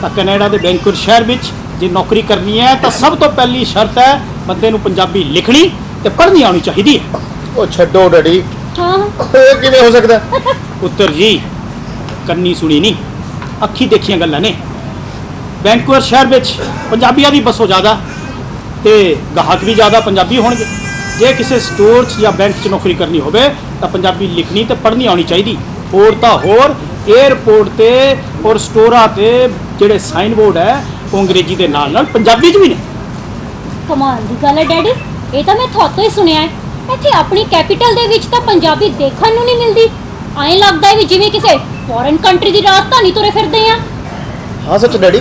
ਤਾਂ ਕੈਨੇਡਾ ਦੇ ਵੈਂਕੂਵਰ ਸ਼ਹਿਰ ਵਿੱਚ ਜੇ ਨੌਕਰੀ ਕਰਨੀ ਹੈ ਤਾਂ ਸਭ ਤੋਂ ਪਹਿਲੀ ਸ਼ਰਤ ਹੈ ਬੰਦੇ ਨੂੰ ਪੰਜਾਬੀ ਲਿਖਣੀ ਤੇ ਪੜ੍ਹਨੀ ਆਉਣੀ ਚਾਹੀਦੀ ਹੈ। ਉਹ ਛੱਡੋ ਡੈਡੀ, ਹਾਂ ਇਹ ਕਿਵੇਂ ਹੋ ਸਕਦਾ? ਪੁੱਤਰ ਜੀ ਕੰਨੀ ਸੁਣੀ ਨਹੀਂ, ਅੱਖੀ ਦੇਖੀਆਂ ਗੱਲਾਂ ਨੇ। ਵੈਂਕੂਵਰ ਸ਼ਹਿਰ ਵਿੱਚ ਪੰਜਾਬੀਆਂ ਦੀ ਬਸੋ ਜ਼ਿਆਦਾ ਤੇ ਗਾਹਕ ਵੀ ਜ਼ਿਆਦਾ ਪੰਜਾਬੀ ਹੋਣਗੇ। ਜੇ ਕਿਸੇ ਸਟੋਰ 'ਚ ਜਾਂ ਬੈਂਕ 'ਚ ਨੌਕਰੀ ਕਰਨੀ ਹੋਵੇ ਤਾਂ ਪੰਜਾਬੀ ਲਿਖਣੀ ਤੇ ਪੜ੍ਹਨੀ ਆਉਣੀ ਚਾਹੀਦੀ। ਹੋਰ ਤਾਂ ਹੋਰ 에ਅਰਪੋਰਟ ਤੇ ਔਰ ਸਟੋਰਾਂ ਤੇ ਜਿਹੜੇ ਸਾਈਨ ਬੋਰਡ ਹੈ ਉਹ ਅੰਗਰੇਜ਼ੀ ਦੇ ਨਾਲ ਪੰਜਾਬੀ 'ਚ ਵੀ ਨੇ। ਕਮਾਲ ਦੀ ਗੱਲ ਹੈ ਡੈਡੀ, ਇਹ ਤਾਂ ਮੈਂ ਤੁਹਾਤੋਂ ਹੀ ਸੁਣਿਆ ਹੈ। ਇੱਥੇ ਆਪਣੀ ਕੈਪੀਟਲ ਦੇ ਵਿੱਚ ਤਾਂ ਪੰਜਾਬੀ ਦੇਖਣ ਨੂੰ ਨਹੀਂ ਮਿਲਦੀ। ਐਂ ਲੱਗਦਾ ਹੈ ਵੀ ਜਿਵੇਂ ਕਿਸੇ ਫੋਰਨ ਕੰਟਰੀ ਦੀ ਰਾਜਧਾਨੀ ਤੁਰੇ ਫਿਰਦੇ ਆ। ਹਾਂ ਸੱਚ ਡੈਡੀ,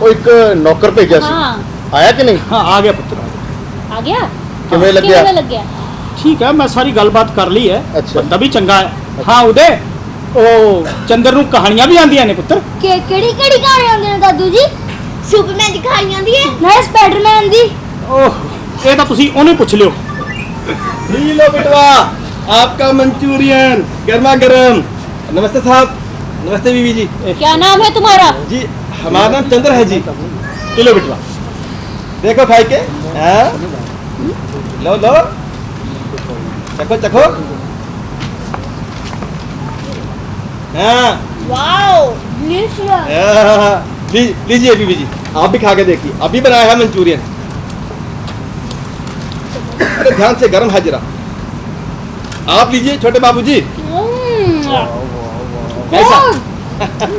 ਉਹ ਇੱਕ ਨੌਕਰ ਭੇਜਿਆ ਸੀ, ਹਾਂ ਆਇਆ ਕਿ ਨਹੀਂ? ਹਾਂ ਆ ਗਿਆ ਪੁੱਤਰ। ਆ ਗਿਆ। ਕਿਵੇਂ ਲੱਗਿਆ? ਕਿਵੇਂ ਲੱਗਿਆ? ਠੀਕ ਹੈ, ਮੈਂ ਸਾਰੀ ਗੱਲਬਾਤ ਕਰ ਲਈ ਹੈ। ਅੱਛਾ। ਬੰਦਾ ਵੀ ਚੰਗਾ ਹੈ। ਹਾਂ ਉਹਦੇ ਉਹ ਚੰਦਰ ਨੂੰ ਕਹਾਣੀਆਂ ਵੀ ਆਉਂਦੀਆਂ ਨੇ ਪੁੱਤਰ। ਕਿਹੜੀ ਕਿਹੜੀ ਕਹਾਣੀ ਆਉਂਦੀ ਨੇ ਦਾਦੂ ਜੀ? ਸੁਪਰਮੈਨ ਦੀ ਕਹਾਣੀ ਆਉਂਦੀ ਹੈ ਨਾ, ਸਪਾਈਡਰਮੈਨ ਦੀ। ओह ये तो तुसी उन्हें पूछ लियो। लो बिटवा, आपका मंचूरियन गर्मा गर्म। नमस्ते साहब। नमस्ते बीवी जी। क्या नाम है तुम्हारा? जी हमारा नाम चंद्र है जी। लो बिटवा, देखो खाई के। हाँ? लो लो, चखो चखो। हाँ वाओ डिलीशियस। लीजिए बीवी जी, आप भी खा के देखिए। अभी बनाया है मंचूरियन। अरे ध्यान से, गर्म है जरा। आप लीजिए छोटे बाबू जी। कैसा?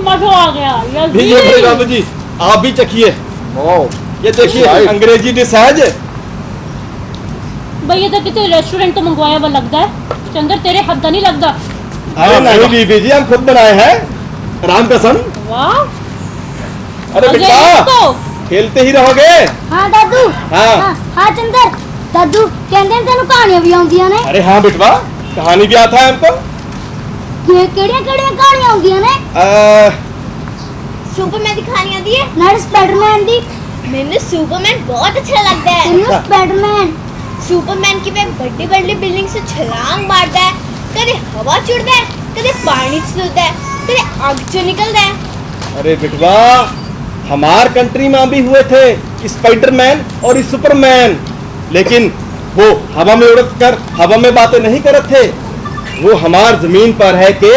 मजा आ गया। लीजिए बड़े बाबू जी, आप भी चखिए। ये देखिए अंग्रेजी डिश है जी। भैया तो किसी रेस्टोरेंट तो मंगवाया हुआ लगता है। चंद्र तेरे हाथ का नहीं लगता। अरे नहीं बीबी जी, हम खुद बनाए हैं, राम कसम। वाह अरे मजे बेटा, हैं तो। खेलते ही रहोगे। हाँ दादू। हाँ। हाँ चंदर दादू कहते हैं तेन कहानियां भी आਉਂਦੀਆਂ ਨੇ। अरे हाँ बेटवा, कहानी भी आता है हमको। ਕਿਹੜੀਆਂ ਕਿਹੜੀਆਂ ਕਹਾਣੀਆਂ ਆਉਂਦੀਆਂ ਨੇ? सुपरमैन की कहानी आती है। ਨਾਲ ਸਪਾਈਡਰਮੈਨ ਦੀ। मैंने सुपरमैन बहुत अच्छा लगता है। ਤੈਨੂੰ ਸਪਾਈਡਰਮੈਨ। सुपरमैन की वह बड़ी बड़ी बिल्डिंग से छलांग मारता है, कदे हवा छुड़ता है, कदे पानी छुड़ता है, कदे आग चो निकलता है। अरे बेटवा, हमार कंट्री में भी हुए थे स्पाइडरमैन और सुपरमैन, लेकिन वो हवा में उड़ कर हवा में बातें नहीं करे थे। वो हमार जमीन पर है के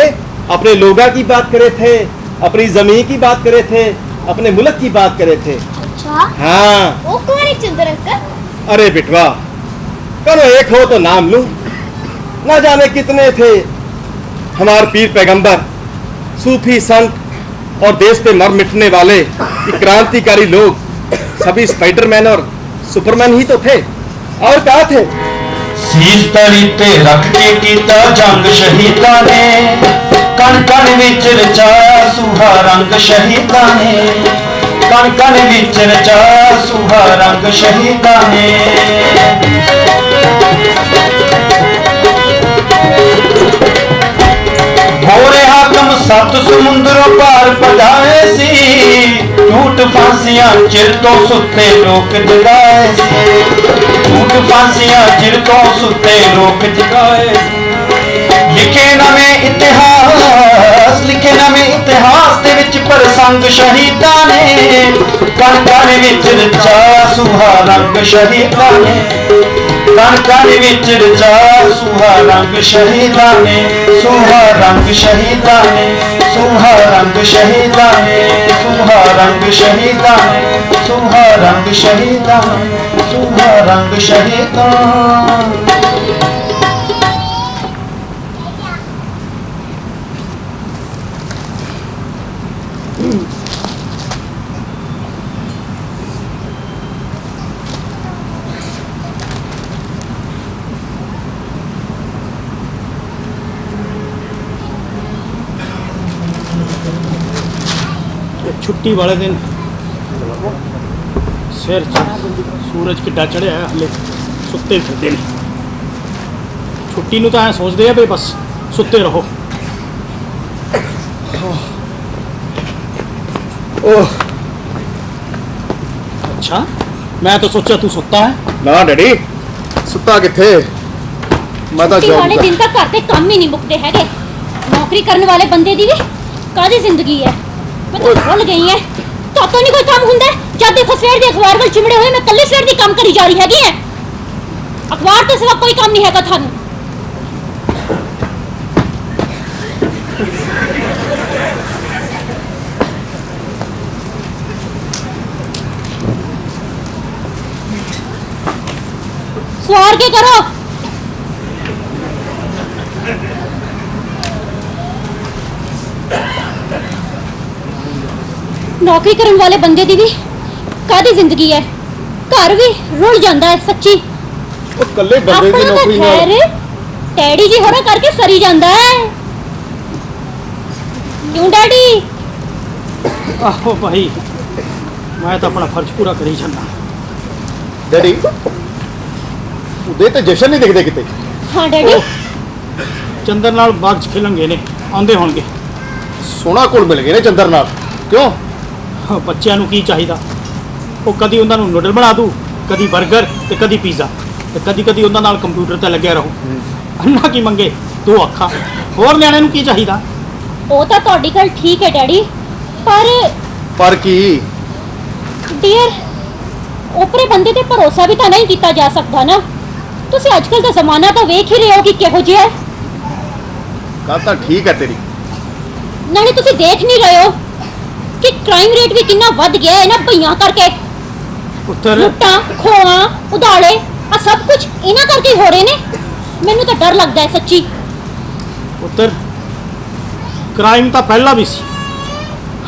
अपने लोगा की बात करे थे, अपनी जमीन की बात करे थे, अपने मुल्क की बात करे थे। अच्छा हाँ। वो कौन है चंद्र अंकल? अरे बेटवा, करो एक हो तो नाम लूं। ना जाने कितने थे हमारे पीर पैगंबर, सूफी संत और देश पे मर मिटने वाले ये क्रांतिकारी लोग, सभी स्पाइडरमैन और सुपरमैन ही तो थे। और क्या थे? ਸੀਸ ਤਲੀ ਤੇ ਰੱਖ ਕੇ ਕੀਤਾ ਜੰਗ ਸ਼ਹੀਦਾਂ ਨੇ, ਕਣ ਕਣ ਵਿੱਚ ਰਚਾਇਆ ਸੁਹਾ ਰੰਗ ਸ਼ਹੀਦਾਂ ਨੇ, ਕਣ ਕਣ ਵਿੱਚ ਰਚਾਇਆ ਸੁਹਾ ਰੰਗ ਸ਼ਹੀਦਾਂ ਨੇ। ਗੋਰੇ ਹਾਕਮ ਸੱਤ ਸਮੁੰਦਰੋਂ ਪਾਰ ਪਜਾਏ ਸੀ, ਝੂਠ ਫਾਂਸੀਆਂ ਚਿਰ ਤੋਂ ਸੁੱਤੇ ਲੋਕ ਜਗਾਏ ਸੀ, ਝੂਠ ਫਾਂਸੀਆਂ ਚਿਰ ਤੋਂ ਸੁੱਤੇ ਲੋਕ ਜਗਾਏ ਸੀ। ਲਿਖੇ ਨਵੇਂ ਇਤਿਹਾਸ ਦੇ ਵਿੱਚ ਪ੍ਰਸੰਗ ਸ਼ਹੀਦਾਂ ਨੇ, ਕਣ ਕਣ ਵਿੱਚ ਰਚਾਇਆ ਸੁਹਾ ਰੰਗ ਸ਼ਹੀਦਾਂ ਨੇ, ਕਣ ਕਣ ਵਿੱਚ ਰਚਾਇਆ ਸੁਹਾ ਰੰਗ ਸ਼ਹੀਦਾਂ ਨੇ, ਸੁਹਾ ਰੰਗ ਸ਼ਹੀਦਾਂ ਨੇ, ਸੁਹਾ ਰੰਗ ਸ਼ਹੀਦਾਂ ਨੇ, ਸੁਹਾ ਰੰਗ ਸ਼ਹੀਦਾਂ ਨੇ, ਸੁਹਾ ਰੰਗ ਸ਼ਹੀਦਾਂ ਨੇ, ਸੁਹਾ ਰੰਗ ਸ਼ਹੀਦਾਂ। छुट्टी वाले दिन सिर सूरज किड्डा चढ़िया है, हले सुत्ते फिरते ने। छुट्टी नूं तां ऐ सोचदे आ भी बस सुत्ते रहो। ओह अच्छा, मैं तो सोचा तू सुत्ता है। ना डैडी, सुता किथे, मैं तो छुट्टी जॉब वाले दिन तक घर के काम ही नहीं मुकते हैगे। नौकरी करने वाले बंदे दी भी कादी जिंदगी है। मैं तो भुल गई है ਤਾਤੋਂ ਨਹੀਂ ਕੋਈ ਕੰਮ ਹੁੰਦਾ ਜਦ ਦੇਖੋ ਸਵੇਰ ਦੇ ਅਖਬਾਰ ਵੱਲ ਚਿਮੜੇ ਹੋਏ ਮੈਂ ਕੱਲੀ ਸਵੇਰ ਦੀ ਕੰਮ ਕਰੀ ਜਾ ਰਹੀ ਹੈਗੀ ਐ ਅਖਬਾਰ ਤੋਂ ਸਿਵਾ ਕੋਈ ਕੰਮ ਨਹੀਂ ਹੈਗਾ ਤੁਹਾਨੂੰ ਸਵਾਰ ਕੇ ਕਰੋ ਨੌਕਰੀ ਕਰਨ ਵਾਲੇ ਬੰਦੇ ਦੀ ਵੀ ਕਾਹਦੀ ਜ਼ਿੰਦਗੀ ਹੈ ਘਰ ਵੀ ਰੁਲ ਜਾਂਦਾ ਹੈ ਸੱਚੀ ਉਹ ਕੱਲੇ ਬੰਦੇ ਦੀ ਆਪਣਾ ਤਾਂ ਨੌਕਰੀ ਨਾਲ ਖੈਰ ਡੈਡੀ ਜੀ ਹੋਰਾਂ ਕਰਕੇ ਸਰੀ ਜਾਂਦਾ ਹੈ ਕਿਉਂ ਡੈਡੀ ਆਹੋ ਭਾਈ ਮੈਂ ਤਾਂ ਆਪਣਾ ਫਰਜ਼ ਪੂਰਾ ਕਰੀ ਜਾਂਦਾ ਡੈਡੀ ਉਹਦੇ ਤੇ ਜਸ਼ਨ ਨਹੀਂ ਦਿਖਦੇ ਕਿਤੇ। ਹਾਂ ਡੈਡੀ ਚੰਦਰ ਨਾਲ ਬਾਗ 'ਚ ਖੇਲਣ ਗਏ ਨੇ ਆਉਂਦੇ ਹੋਣਗੇ ਸੋਹਣਾ ਕੋਲ ਮਿਲ ਗਏ ਨੇ ਚੰਦਰ ਨਾਲ ਕਿਉਂ? ਬੱਚਿਆਂ ਨੂੰ ਕੀ ਚਾਹੀਦਾ ਉਹ ਕਦੀ ਉਹਨਾਂ ਨੂੰ ਨੂਡਲ ਬਣਾ ਦੂ ਕਦੀ 버ਗਰ ਤੇ ਕਦੀ ਪੀਜ਼ਾ ਤੇ ਕਦੀ ਕਦੀ ਉਹਨਾਂ ਨਾਲ ਕੰਪਿਊਟਰ ਤੇ ਲੱਗਿਆ ਰਹੋ ਅੰਨਾ ਕੀ ਮੰਗੇ ਦੋ ਅੱਖਾਂ ਹੋਰ ਨਿਆਣਿਆਂ ਨੂੰ ਕੀ ਚਾਹੀਦਾ ਉਹ ਤਾਂ ਤੁਹਾਡੀ ਗੱਲ ਠੀਕ ਹੈ ਡੈਡੀ ਪਰ ਕੀ ਡੀਅਰ ਓਪਰੇ ਬੰਦੇ ਤੇ ਭਰੋਸਾ ਵੀ ਤਾਂ ਨਹੀਂ ਕੀਤਾ ਜਾ ਸਕਦਾ ਨਾ ਤੁਸੀਂ ਅੱਜਕੱਲ ਦਾ ਜ਼ਮਾਨਾ ਤਾਂ ਵੇਖ ਹੀ ਰਹੇ ਹੋ ਕਿ ਕਿਹੋ ਜਿਹਾ ਹੈ ਗੱਲ ਤਾਂ ਠੀਕ ਹੈ ਤੇਰੀ। ਨਾਲੇ ਤੁਸੀਂ ਦੇਖ ਨਹੀਂ ਰਹੇ ਹੋ ਕਿ ਕ੍ਰਾਈਮ ਰੇਟ ਵੀ ਕਿੰਨਾ ਵੱਧ ਗਿਆ ਹੈ ਨਾ ਭਈਆਂ ਕਰਕੇ ਪੁੱਤਰ ਲੁੱਟਾਂ ਖੋਹਾਂ ਉਧਾੜੇ ਆ ਸਭ ਕੁਝ ਇਹਨਾਂ ਕਰਕੇ ਹੀ ਹੋ ਰਹੇ ਨੇ ਮੈਨੂੰ ਤਾਂ ਡਰ ਲੱਗਦਾ ਹੈ ਸੱਚੀ ਪੁੱਤਰ ਕ੍ਰਾਈਮ ਤਾਂ ਪਹਿਲਾਂ ਵੀ ਸੀ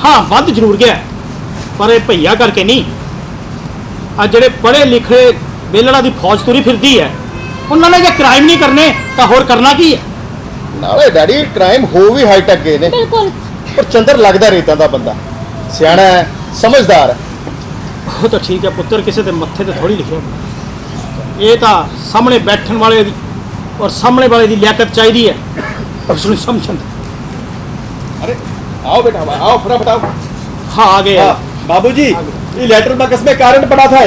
ਹਾਂ ਵੱਧ ਜ਼ਰੂਰ ਗਿਆ ਪਰ ਇਹ ਭਈਆ ਕਰਕੇ ਨਹੀਂ ਆ ਜਿਹੜੇ ਪੜ੍ਹੇ ਲਿਖੇ ਬੇਲੜਾ ਦੀ ਫੌਜ ਤੁਰੀ ਫਿਰਦੀ ਹੈ ਉਹਨਾਂ ਨੇ ਜੇ ਕ੍ਰਾਈਮ ਨਹੀਂ ਕਰਨੇ ਤਾਂ ਹੋਰ ਕਰਨਾ ਕੀ ਹੈ ਨਾਲੇ ਡੈਡੀ ਕ੍ਰਾਈਮ ਹੋ ਵੀ ਹਾਈ ਟੈਕ ਗਏ ਨੇ ਬਿਲਕੁਲ ਪਰ ਚੰਦਰ ਲੱਗਦਾ ਰੇਤਾਂ ਦਾ ਬੰਦਾ ਸਿਆਣਾ ਹੈ ਸਮਝਦਾਰ ਹੈ। ਉਹ ਤਾਂ ਠੀਕ ਹੈ ਪੁੱਤਰ ਕਿਸੇ ਦੇ ਮੱਥੇ ਤੇ ਥੋੜੀ ਲਿਖਿਆ ਹੁੰਦਾ। ਇਹ ਤਾਂ ਸਾਹਮਣੇ ਬੈਠਣ ਵਾਲੇ ਦੀ ਔਰ ਸਾਹਮਣੇ ਵਾਲੇ ਦੀ ਲਿਆਕਤ ਚਾਹੀਦੀ ਹੈ ਉਸ ਨੂੰ ਸਮਝਣ ਦੀ। अरे आओ बेटा आओ फटाफट आओ। हाँ आ गए हाँ, बाबूजी ये लेटर बॉक्स में कारण पड़ा था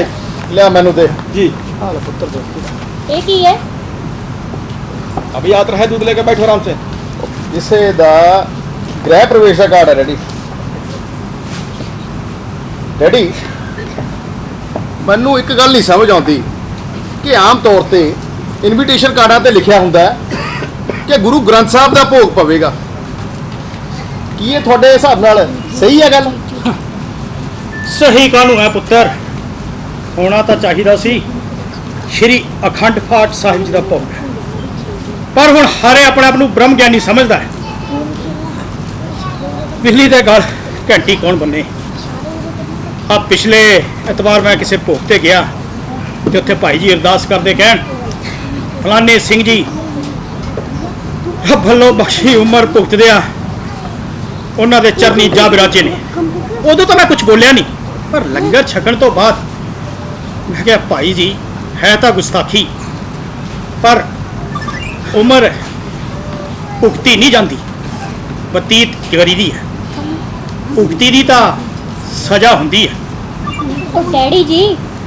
लिया मैनू दे जी हाँ ले पुत्र दे ਇਹ ਕੀ ਹੈ अभी यात्रा है दूध लेकर बैठो आराम से ਕਿਸੇ ਦਾ ਗ੍ਰਹਿ ਪ੍ਰਵੇਸ਼ ਦਾ ਕਾਰਡ ਹੈ ਡੈਡੀ। ਡੈਡੀ ਮੈਨੂੰ ਇੱਕ ਗੱਲ ਨਹੀਂ ਸਮਝ ਆਉਂਦੀ ਕਿ ਆਮ ਤੌਰ ਤੇ ਇਨਵੀਟੇਸ਼ਨ ਕਾਰਡਾਂ ਤੇ ਲਿਖਿਆ ਹੁੰਦਾ ਹੈ ਕਿ ਗੁਰੂ ਗ੍ਰੰਥ ਸਾਹਿਬ ਦਾ ਭੋਗ ਪਵੇਗਾ। ਕੀ ਇਹ ਤੁਹਾਡੇ ਹਿਸਾਬ ਨਾਲ ਸਹੀ ਹੈ ਗੱਲ? ਸਹੀ ਕਾਹਨੂੰ ਹੈ ਪੁੱਤਰ ਹੋਣਾ ਤਾਂ ਚਾਹੀਦਾ ਸੀ ਸ਼੍ਰੀ ਅਖੰਡ ਪਾਠ ਸਾਹਿਬ ਜੀ ਦਾ ਭੋਗ ਪਰ ਹੁਣ ਹਾਰੇ ਆਪਣੇ ਆਪ ਨੂੰ ਬ੍ਰਹਮ ਗਿਆਨੀ ਸਮਝਦਾ ਹੈ ਬਿਜਲੀ ਦੇ ਗਲ ਘੰਟੀ ਕੌਣ ਬੰਨੇ ਆ ਪਿਛਲੇ ਐਤਵਾਰ ਮੈਂ ਕਿਸੇ ਭੋਗ ਤੇ ਗਿਆ ਤੇ ਉੱਥੇ ਭਾਈ ਜੀ ਅਰਦਾਸ ਕਰਦੇ ਕਹਿਣ ਫਲਾਣੇ ਸਿੰਘ ਜੀ ਰੱਬ ਵੱਲੋਂ ਬਖਸ਼ੀ ਉਮਰ ਭੁਗਤਦੇ ਆ ਉਹਨਾਂ ਦੇ ਚਰਨੀ ਜਾ ਬਿਰਾਜੇ ਨੇ ਉਦੋਂ ਤਾਂ ਮੈਂ ਕੁਝ ਬੋਲਿਆ ਨਹੀਂ ਪਰ ਲੰਗਰ ਛਕਣ ਤੋਂ ਬਾਅਦ ਮੈਂ ਕਿਹਾ ਭਾਈ ਜੀ ਹੈ ਤਾਂ ਗੁਸਤਾਖੀ ਪਰ ਉਮਰ ਭੁਗਤੀ ਨਹੀਂ ਜਾਂਦੀ ਬਤੀਤ ਕਰੀਦੀ ਹੈ ਭੁਗਤੀ ਦੀ ਤਾਂ ਸਜ਼ਾ ਹੁੰਦੀ ਹੈ ਉਹ ਡੈਡੀ ਜੀ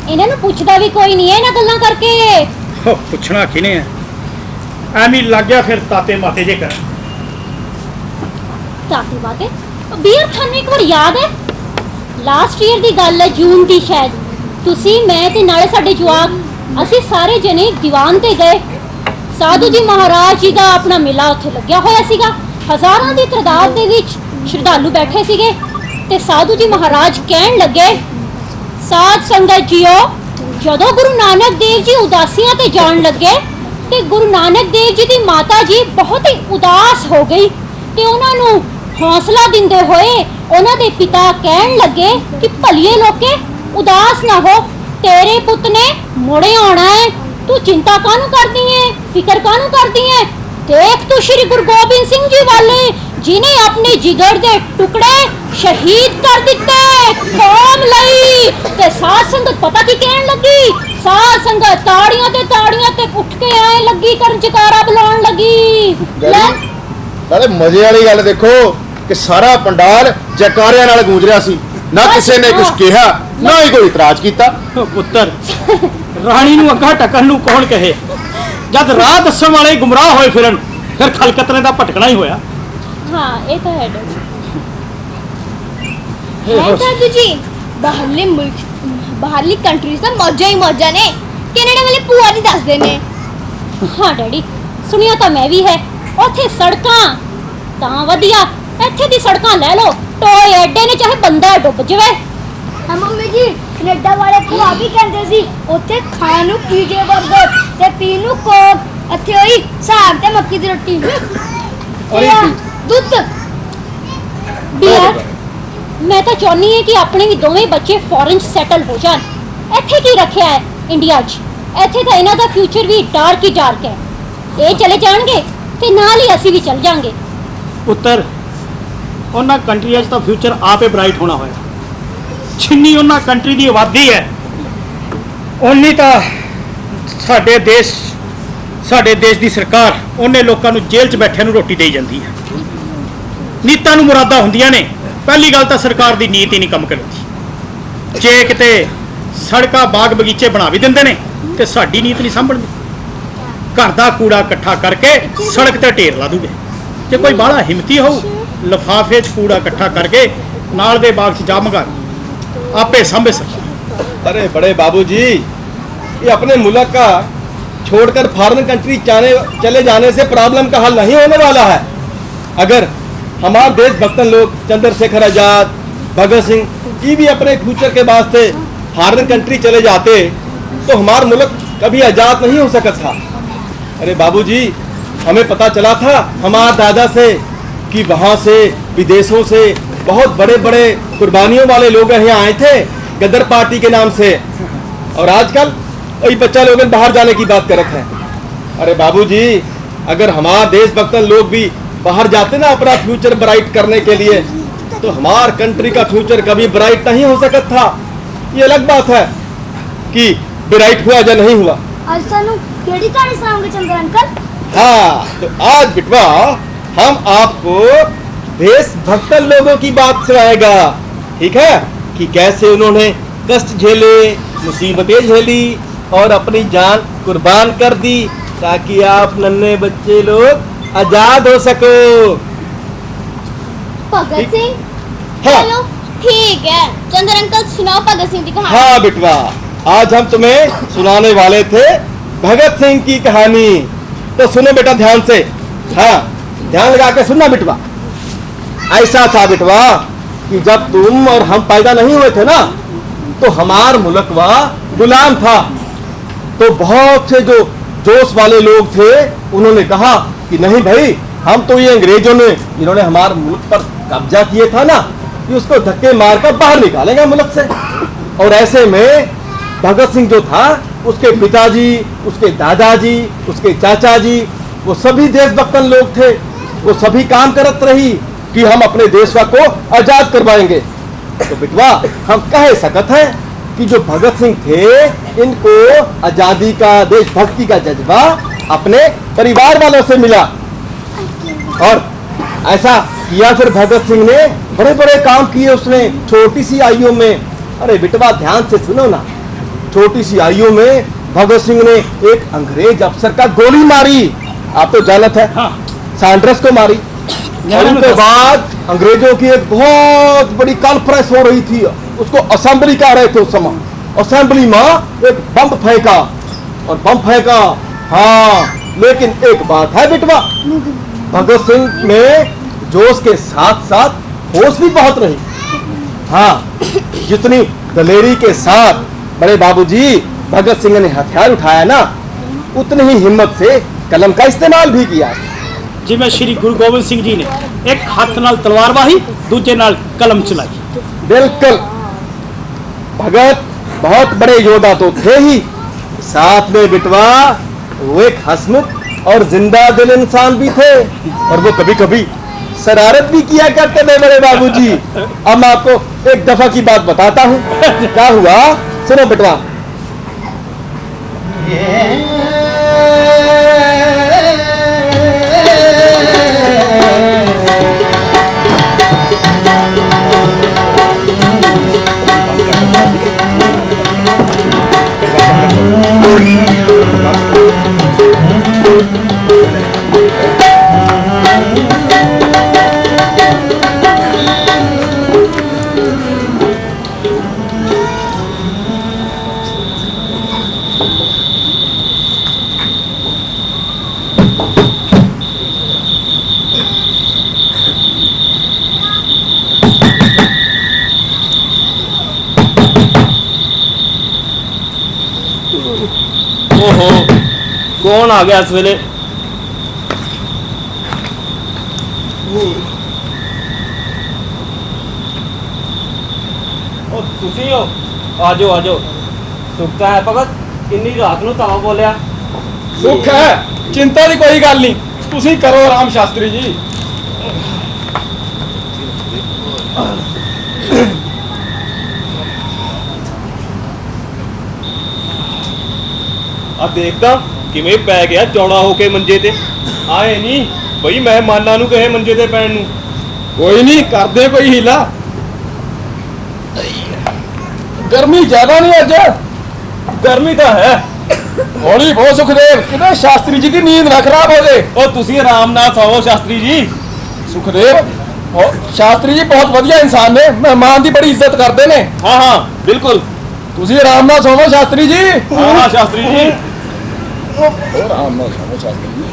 ਇਹਨਾਂ ਨੂੰ ਪੁੱਛਦਾ ਵੀ ਕੋਈ ਨਹੀਂ ਹੈ ਇਹਨਾਂ ਗੱਲਾਂ ਕਰਕੇ ਉਹ ਪੁੱਛਣਾ ਕਿਨੇ ਹੈ ਐਵੇਂ ਲੱਗ ਗਿਆ ਫਿਰ ਤਾਤੇ ਮਾਤੇ ਜੇ ਕਰ ਤਾਤੀ ਬਾਤੇ ਬੀਅਰ ਤੁਹਾਨੂੰ ਇੱਕ ਵਾਰ ਯਾਦ ਹੈ ਲਾਸਟ ਈਅਰ ਦੀ ਗੱਲ ਹੈ ਜੂਨ ਦੀ ਸ਼ਾਇਦ ਤੁਸੀਂ ਮੈਂ ਤੇ ਨਾਲੇ ਸਾਡੇ ਜਵਾਕ ਅਸੀਂ ਸਾਰੇ ਜਣੇ ਦੀਵਾਨ ਤੇ ਗਏ ਸਾਧੂ ਜੀ ਮਹਾਰਾਜ ਜੀ ਦਾ ਆਪਣਾ ਮੇਲਾ ਉੱਥੇ ਲੱਗਿਆ ਹੋਇਆ ਸੀਗਾ ਹਜ਼ਾਰਾਂ ਦੀ ਤਾਦਾਦ ਦੇ ਵਿੱਚ ਸ਼ਰਧਾਲੂ ਬੈਠੇ ਸੀਗੇ ਤੇ ਸਾਧੂ ਜੀ ਮਹਾਰਾਜ ਕਹਿਣ ਲੱਗੇ ਸਾਧ ਸੰਗਤ ਜੀਓ ਜਦੋਂ ਗੁਰੂ ਨਾਨਕ ਦੇਵ ਜੀ ਉਦਾਸੀਆਂ ਤੇ ਜਾਣ ਲੱਗੇ ਤੇ ਗੁਰੂ ਨਾਨਕ ਦੇਵ ਜੀ ਦੀ ਮਾਤਾ ਜੀ ਬਹੁਤ ਹੀ ਉਦਾਸ ਹੋ ਗਈ ਤੇ ਉਹਨਾਂ ਨੂੰ ਹੌਸਲਾ ਦਿੰਦੇ ਹੋਏ ਉਹਨਾਂ ਦੇ ਪਿਤਾ ਕਹਿਣ ਲੱਗੇ ਕਿ ਭਲੀਏ ਲੋਕੇ ਉਦਾਸ ਨਾ ਹੋ ਤੇਰੇ ਪੁੱਤ ਨੇ ਮੁੜੇ ਆਉਣਾ ਹੈ ਤੂੰ ਚਿੰਤਾ ਕਾਹਨੂੰ ਕਰਦੀ ਹੈ ਫਿਕਰ ਕਾਹਨੂੰ ਕਰਦੀ ਹੈ ਦੇਖ ਤੂੰ ਸ਼੍ਰੀ ਗੁਰੂ ਗੋਬਿੰਦ ਸਿੰਘ ਜੀ ਵਾਲੇ ਜਿਨੇ ਆਪਣੇ ਜਿਗਰ ਦੇ ਟੁਕੜੇ ਸ਼ਹੀਦ ਕਰ ਦਿੱਤੇ ਕੌਮ ਲਈ ਤੇ ਸਾਧ ਸੰਗਤ ਪਤਾ ਕੀ ਕਹਿਣ ਲੱਗੀ ਸਾਧ ਸੰਗਤ ਤਾੜੀਆਂ ਤੇ ਉੱਠ ਕੇ ਆਏ ਲੱਗੀ ਕਰਨ ਜਕਾਰਾ ਬੁਲਾਉਣ ਲੱਗੀ ਲੈ ਨਾਲੇ ਮਜ਼ੇ ਵਾਲੀ ਗੱਲ ਦੇਖੋ ਕਿ ਸਾਰਾ ਪੰਡਾਲ ਜੈਕਾਰਿਆਂ ਨਾਲ ਗੂੰਜ ਰਿਹਾ ਸੀ ਨਾ ਕਿਸੇ ਨੇ ਕੁਝ ਕਿਹਾ ਨਾ ਹੀ ਕੋਈ ਇਤਰਾਜ਼ ਕੀਤਾ। ਉਹ ਪੁੱਤਰ ਰਾਣੀ ਨੂੰ ਅੱਗਾ ਟਕਣ ਨੂੰ ਕੌਣ ਕਹੇ ਜਦ ਰਾਹ ਦੱਸਣ ਵਾਲੇ ਗੁੰਮਰਾਹ ਹੋਏ ਫਿਰਨ ਫਿਰ ਖਲਕਤ ਨੇ ਤਾਂ ਭਟਕਣਾ ਹੀ ਹੋਇਆ ਹਾਂ ਇਹ ਤਾਂ ਹੈ ਡੈਡੀ है दादू जी बाहरले मुल्क बाहरली कंट्रीज ਦਾ ਮੌਜਾਂ ਹੀ ਮੌਜਾਂ ਨੇ ਕੈਨੇਡਾ ਵਾਲੇ ਭੂਆ ਨਹੀਂ ਦੱਸਦੇ ਨੇ ਹਾਂ ਡੈਡੀ ਸੁਣਿਆ ਤਾਂ ਮੈਂ ਵੀ ਹੈ ਉੱਥੇ ਸੜਕਾਂ ਤਾਂ ਵਧੀਆ ਇੱਥੇ ਦੀ ਸੜਕਾਂ ਲੈ ਲਓ ਟੋਏ ਐਡੇ ਨੇ ਚਾਹੇ ਬੰਦਾ ਡੁੱਬ ਜਾਵੇ ਹਾਂ ਮੰਮੀ ਜੀ ਕੈਨੇਡਾ ਵਾਲੇ ਭੂਆ ਵੀ ਕਹਿੰਦੇ ਸੀ ਉੱਥੇ ਖਾਣ ਨੂੰ ਪੀਜੇ 버ਗਰ ਤੇ ਪੀਣ ਨੂੰ ਕੋਕ ਇੱਥੇ ਹੋਈ ਸਾਗ ਤੇ ਮੱਕੀ ਦੀ ਰੋਟੀ ਔਰ ਦੁੱਧ ਬੀਆਰ ਮੈਂ ਤਾਂ ਚਾਹੁੰਦੀ ਹਾਂ ਕਿ ਆਪਣੇ ਵੀ ਦੋਵੇਂ ਬੱਚੇ ਫੋਰਨ 'ਚ ਸੈਟਲ ਹੋ ਜਾਣ ਇੱਥੇ ਕੀ ਰੱਖਿਆ ਹੈ ਇੰਡੀਆ 'ਚ ਇੱਥੇ ਤਾਂ ਇਹਨਾਂ ਦਾ ਫਿਊਚਰ ਵੀ ਡਾਰਕ ਹੀ ਡਾਰਕ ਹੈ ਇਹ ਚਲੇ ਜਾਣਗੇ ਤੇ ਨਾਲ ਹੀ ਅਸੀਂ ਵੀ ਚੱਲ ਜਾਾਂਗੇ ਪੁੱਤਰ ਉਹਨਾਂ ਕੰਟਰੀਆਂ 'ਚ ਤਾਂ ਫਿਊਚਰ ਆਪੇ ਬ੍ਰਾਈਟ ਹੋਣਾ ਹੋਇਆ ਜਿੰਨੀ ਉਹਨਾਂ ਕੰਟਰੀ ਦੀ ਆਬਾਦੀ ਹੈ ਉਨੀ ਤਾਂ ਸਾਡੇ ਦੇਸ਼ ਦੀ ਸਰਕਾਰ ਉਹਨੇ ਲੋਕਾਂ ਨੂੰ ਜੇਲ੍ਹ 'ਚ ਬੈਠਿਆਂ ਨੂੰ ਰੋਟੀ ਦੇਈ ਜਾਂਦੀ ਹੈ ਨੀਤਾਂ ਨੂੰ ਮੁਰਾਦਾਂ ਹੁੰਦੀਆਂ ਨੇ ਪਹਿਲੀ ਗੱਲ ਤਾਂ ਸਰਕਾਰ ਦੀ ਨੀਤ ਹੀ ਨਹੀਂ ਕੰਮ ਕਰਦੀ ਜੇ ਕਿਤੇ ਸੜਕਾਂ ਬਾਗ ਬਗੀਚੇ ਬਣਾ ਵੀ ਦਿੰਦੇ ਨੇ ਤੇ ਸਾਡੀ ਨੀਤ ਨਹੀਂ ਸੰਭਲਦੀ ਘਰ ਦਾ ਕੂੜਾ ਇਕੱਠਾ ਕਰਕੇ ਸੜਕ ਤੇ ਢੇਰ ਲਾ ਦੂਗੇ ਜੇ ਕੋਈ ਬਾਹਲਾ ਹਿੰਮਤੀ ਹੋਊ ਲਿਫਾਫੇ 'ਚ ਕੂੜਾ ਇਕੱਠਾ ਕਰਕੇ ਨਾਲ ਦੇ ਬਾਗ 'ਚ ਜਾ ਮੰਗਾ आपे संभे सकते। अरे बड़े बाबूजी, ये अपने मुल्क का छोड़कर फॉरेन कंट्री चले जाने से प्रॉब्लम का हल नहीं होने वाला है। अगर हमारे देशभक्तन लोग चंद्रशेखर आजाद, भगत सिंह ये भी अपने फ्यूचर के वास्ते फॉरेन कंट्री चले जाते तो हमारा मुल्क कभी आज़ाद नहीं हो सकता था। अरे बाबूजी, हमें पता चला था हमारे दादा से कि वहाँ से विदेशों से बहुत बड़े बड़े कुर्बानियों वाले लोग यहाँ आए थे गदर पार्टी के नाम से, और आजकल वही बच्चा लोग बाहर जाने की बात करते हैं। अरे बाबूजी, अगर हमारा देशभक्तन लोग भी बाहर जाते ना अपना फ्यूचर ब्राइट करने के लिए तो हमार कंट्री का फ्यूचर कभी ब्राइट नहीं हो सकता था। ये अलग बात है कि ब्राइट हुआ या नहीं हुआ। आज सानू केड़ी कहानी सुनाओगे चंद्र अंकल? हाँ, तो आज बिटवा हम आपको देशभक्त लोगों की बात सुनाएगा, ठीक है, कि कैसे उन्होंने कष्ट झेले, मुसीबतें झेली और अपनी जान कुर्बान कर दी ताकि आप नन्हे बच्चे लोग आजाद हो सको। भगत सिंह, हाँ। चलो ठीक है, चंद्र अंकल सुनाओ भगत सिंह की कहानी। हाँ बिटवा, आज हम तुम्हें सुनाने वाले थे भगत सिंह की कहानी, तो सुनो बेटा ध्यान से। हाँ, ध्यान लगा के सुनना बिटवा। ऐसा था बिटवा कि जब तुम और हम पैदा नहीं हुए थे ना तो हमार मुल्कवा गुलाम था। तो बहुत से जो जोश वाले लोग थे उन्होंने कहा कि नहीं भाई, हम तो ये अंग्रेजों ने इन्होंने हमारे मुल्क पर कब्जा किए था ना, कि उसको धक्के मारकर बाहर निकालेंगे मुल्क से। और ऐसे में भगत सिंह जो था उसके पिताजी, उसके दादाजी, उसके चाचा जी, वो सभी देशभक्तन लोग थे। वो सभी काम करत रही कि हम अपने देश को आजाद करवाएंगे। तो बिटवा हम कह सकते हैं कि जो भगत सिंह थे इनको आजादी का, देशभक्ति का जज्बा अपने परिवार वालों से मिला। और ऐसा किया फिर भगत सिंह ने, बड़े बड़े काम किए उसने छोटी सी आयु में। अरे बिटवा ध्यान से सुनो ना, छोटी सी आयु में भगत सिंह ने एक अंग्रेज अफसर का गोली मारी। आप तो जानते हैं, हाँ। सैंड्रस को मारी। और उसके बाद अंग्रेजों की एक बहुत बड़ी कॉन्फ्रेंस हो रही थी, उसको असेंबली कह रहे थे उस समय। असेंबली में एक बम फेंका और बम फेंका। हाँ, लेकिन एक बात है बिटवा, भगत सिंह में जोश के साथ साथ होश भी बहुत रही। हाँ, जितनी दलेरी के साथ बड़े बाबूजी भगत सिंह ने हथियार उठाया ना, उतनी ही हिम्मत से कलम का इस्तेमाल भी किया। जिवें श्री गुरु गोबिंद सिंह जी ने एक हाथ नाल तलवार वाही, दूजे नाल कलम चलाई। बिल्कुल, भगत बहुत बड़े योद्धा तो थे ही, साथ में बिटवा वो एक हंसमुख और जिंदा दिल इंसान भी थे। और वो कभी कभी शरारत भी किया करते थे बड़े बाबूजी। अब मैं आपको एक दफा की बात बताता हूँ। क्या हुआ, सुनो बिटवा। ਕੌਣ ਆ ਗਿਆ ਇਸ ਵੇਲੇ? ਉਹ ਤੁਸੀਂ ਹੋ? ਆਜੋ ਆਜੋ। ਸੁੱਤਾ ਹੈ ਭਗਤ, ਇੰਨੀ ਰਾਤ ਨੂੰ ਤਾਂ ਬੋਲਿਆ। ਸੁੱਖ ਹੈ, ਚਿੰਤਾ ਦੀ ਕੋਈ ਗੱਲ ਨਹੀਂ, ਤੁਸੀਂ ਕਰੋ ਆਰਾਮ ਸ਼ਾਸਤਰੀ ਜੀ। ਆ ਦੇਖਦਾ ਕਿਵੇਂ ਪੈ ਗਿਆ ਚੌੜਾ ਹੋ ਕੇ ਮੰਜੇ ਤੇ। ਆਏ ਨਹੀਂ ਬਈ ਮਹਿਮਾਨਾਂ ਨੂੰ ਕਹੇ ਮੰਜੇ ਤੇ ਪੈਣ ਨੂੰ। ਕੋਈ ਨਹੀਂ, ਕਰਦੇ ਕੋਈ ਹੀਲਾ। ਗਰਮੀ ਜ਼ਿਆਦਾ ਨਹੀਂ ਅੱਜ? ਗਰਮੀ ਤਾਂ ਹੈ। ਹੌਲੀ ਬਹੁਤ ਸੁਖਦੇਵ, ਕਿਤੇ ਸ਼ਾਸਤਰੀ ਜੀ ਦੀ ਨੀਂਦ ਨਾ ਖਰਾਬ ਹੋ ਜਾਏ। ਉਹ ਤੁਸੀਂ ਆਰਾਮ ਨਾਲ ਸੌਵੋ ਸ਼ਾਸਤਰੀ ਜੀ। ਸੁਖਦੇਵ, ਸ਼ਾਸਤਰੀ ਜੀ ਬਹੁਤ ਵਧੀਆ ਇਨਸਾਨ ਨੇ, ਮਹਿਮਾਨ ਦੀ ਬੜੀ ਇੱਜ਼ਤ ਕਰਦੇ ਨੇ। ਹਾਂ ਹਾਂ ਬਿਲਕੁਲ। ਤੁਸੀਂ ਆਰਾਮ ਨਾਲ ਸੋਵੋ ਸ਼ਾਸਤਰੀ ਜੀ। ਹਾਂ ਹਾਂ ਸ਼ਾਸਤਰੀ ਜੀ। ਆਰਾਮ ਨਾਲ ਸੋਵੋ ਸ਼ਾਸਤਰੀ ਜੀ।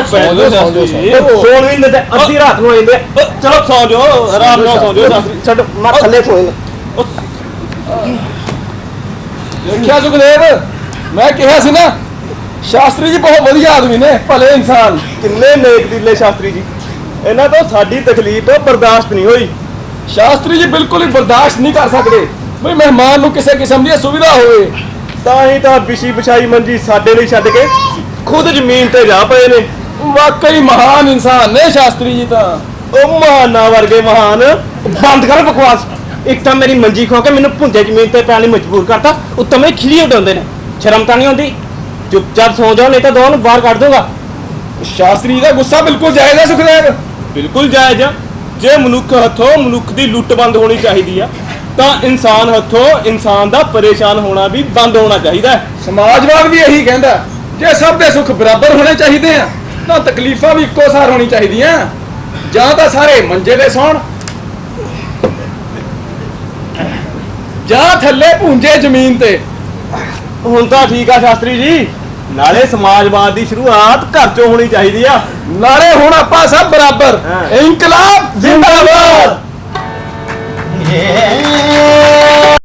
ਸੌਂ ਜਾਓ ਸ਼ਾਸਤਰੀ ਜੀ। ਸੌਣ ਵੀ ਨਹੀਂ ਅੱਧੀ ਰਾਤ ਨੂੰ ਆਉਂਦੇ। ਚਲੋ ਸੌਂ ਜਾਓ, ਆਰਾਮ ਨਾਲ ਸੌਂ ਜਾਓ ਸ਼ਾਸਤਰੀ। ਛੱਡੋ ਮੈਂ ਥੱਲੇ ਸੋਏ। ਦੇਖਿਆ ਸੁਖਦੇਵ, ਮੈਂ ਕਿਹਾ ਸੀ ਨਾ, ਸ਼ਾਸਤਰੀ ਜੀ ਬਹੁਤ ਵਧੀਆ ਆਦਮੀ ਨੇ, ਭਲੇ ਇਨਸਾਨ। ਕਿੰਨੇ ਨੇਕ ਦਿਲੇ ਸ਼ਾਸਤਰੀ ਜੀ। ਇਹਨਾਂ ਤੋਂ ਸਾਡੀ ਤਕਲੀਫ ਬਰਦਾਸ਼ਤ ਨਹੀਂ ਹੋਈ। ਸ਼ਾਸਤਰੀ ਜੀ ਬਿਲਕੁਲ ਹੀ ਬਰਦਾਸ਼ਤ ਨਹੀਂ ਕਰ ਸਕਦੇ ਵੀ ਮਹਿਮਾਨ ਨੂੰ ਕਿਸੇ ਕਿਸਮ ਦੀ ਸੁਵਿਧਾ ਹੋਵੇ। ਤਾਂ ਹੀ ਤਾਂ ਵਿਛੀ ਵਿਛਾਈ ਮੰਜੀ ਸਾਡੇ ਲਈ ਛੱਡ ਕੇ ਖੁਦ ਜ਼ਮੀਨ ਤੇ ਜਾ ਪਏ ਨੇ। ਵਾਕਈ ਮਹਾਨ ਇਨਸਾਨ ਨੇ ਸ਼ਾਸਤਰੀ ਜੀ ਤਾਂ। ਉਹ ਮਹਾਨਾਂ ਵਰਗੇ ਮਹਾਨ। ਬੰਦ ਕਰ ਬਕਵਾਸ। ਇੱਕ ਤਾਂ ਮੇਰੀ ਮੰਜੀ ਖੋ ਕੇ ਮੈਨੂੰ ਭੁੰਜੇ ਜ਼ਮੀਨ ਤੇ ਪੈਣ ਲਈ ਮਜਬੂਰ ਕਰਤਾ, ਉੱਤੋਂ ਮੇਰੇ ਖਿਲੀ ਉਡਾਉਂਦੇ ਨੇ। ਸ਼ਰਮ ਤਾਂ ਨਹੀਂ ਆਉਂਦੀ? ਚੁੱਪਚਾਪ ਸੌ ਜਾਓ, ਨਹੀਂ ਤਾਂ ਦੋਵਾਂ ਨੂੰ ਬਾਹਰ ਕੱਢ ਦੂੰਗਾ। ਸ਼ਾਸਤਰੀ ਦਾ ਗੁੱਸਾ ਬਿਲਕੁਲ ਜਾਇਜ਼ ਹੈ ਸੁਖਦੇਵ। ਬਿਲਕੁਲ ਜਾਇਜ਼ ਆ। ਜੇ ਮਨੁੱਖ ਹੱਥੋਂ ਮਨੁੱਖ ਦੀ ਲੁੱਟ ਬੰਦ ਹੋਣੀ ਚਾਹੀਦੀ ਆ, ਤਾਂ ਇਨਸਾਨ ਹੱਥੋਂ ਇਨਸਾਨ ਦਾ ਪਰੇਸ਼ਾਨ ਹੋਣਾ ਵੀ ਬੰਦ ਹੋਣਾ ਚਾਹੀਦਾ ਹੈ। ਸਮਾਜਵਾਦ ਵੀ ਇਹੀ ਕਹਿੰਦਾ, ਜੇ ਸਭ ਦੇ ਸੁੱਖ ਬਰਾਬਰ ਹੋਣੇ ਚਾਹੀਦੇ ਆ ਤਾਂ ਤਕਲੀਫਾਂ ਵੀ ਇੱਕੋ ਸਾਰ ਹੋਣੀ ਚਾਹੀਦੀਆਂ। ਜਾਂ ਤਾਂ ਸਾਰੇ ਮੰਜੇ ਤੇ ਸੌਣ, ਜਾਂ ਥੱਲੇ ਭੁੰਜੇ ਜ਼ਮੀਨ ਤੇ। ਹੁਣ ਤਾਂ ਠੀਕ ਆ ਸ਼ਾਸਤਰੀ ਜੀ। ਨਾਲੇ ਸਮਾਜਵਾਦ ਦੀ ਸ਼ੁਰੂਆਤ ਘਰ ਚੋਂ ਹੋਣੀ ਚਾਹੀਦੀ ਆ। ਨਾਲੇ ਹੁਣ ਆਪਾਂ ਸਭ ਬਰਾਬਰ। ਹਾਂ। ਇਨਕਲਾਬ ਜ਼ਿੰਦਾਬਾਦ। Yeah.